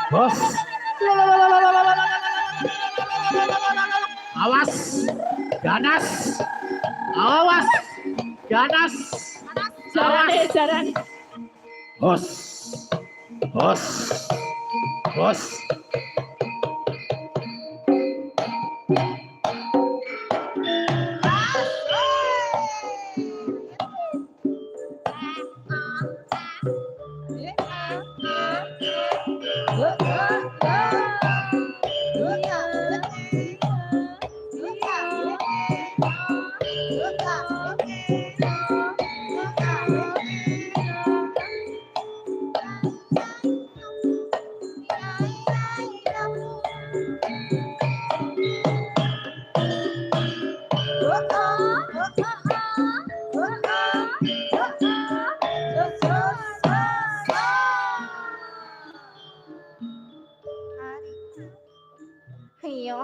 Bos. Awas. Ganas. Awas. Ganas. Jarane. Bos. Bos. Bos. Iya.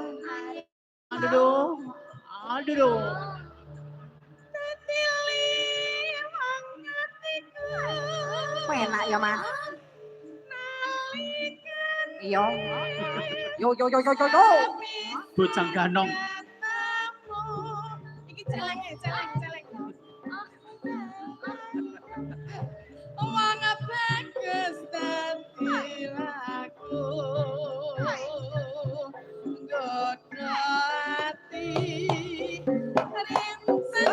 Aduh. Aduh. Penak ya, Mas. Iya. Yo. Bocang ganong. Iki celeng. Wong bagus dadi laku. Godho ati. Rinsen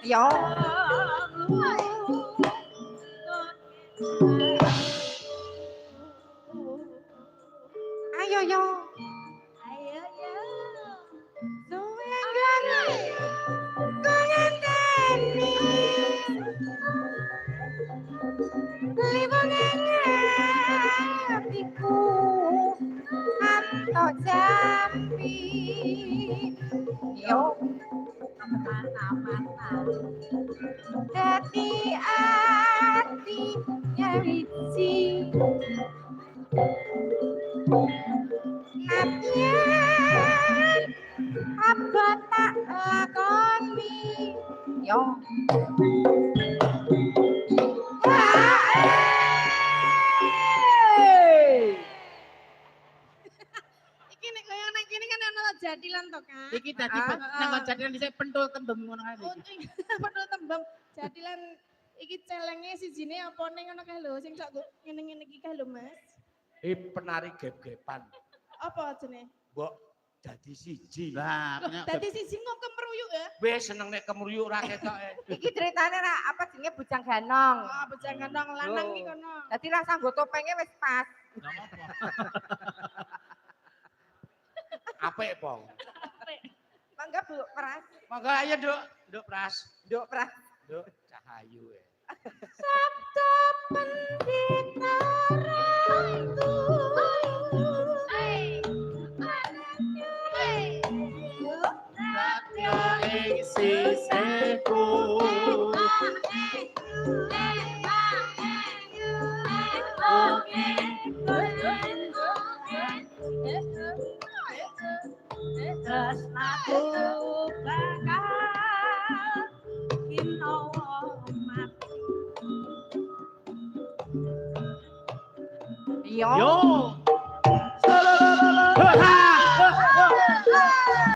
Yo. Ayo yo. Yo. Dadi ati nyawiji Natyen apa tak lakoni yo iki nek kaya nang kene kan ana jadilan to, Kak. Iki dadi nang jadilan dhisik pentul tembem ngono kae. Padahal tembang jadilan iki celenge sijine apa ning ngono kae lho sing sak ngene-ngene iki kae lho, Mas. Penari gep-gepan. Apa jenenge? Mbok dadi siji. Lah, Dadi siji kok kemeruyuk ya? Wis seneng nek kemruyuk ra ketoke. iki ceritane ra apa jenenge bujang ganong. Oh, bejang gandong lanang iki kono. Dadi rasa nggo topenge wis pas. Apik, Pong. Mangga Bu Pras. Monggo ayo, Nduk. Nduk Pras. Nduk Pras. Nduk Cahayu. Sabda pendeta ratu. Satya ing sisihku. Tresnaku bakal kinawa mati. Yo.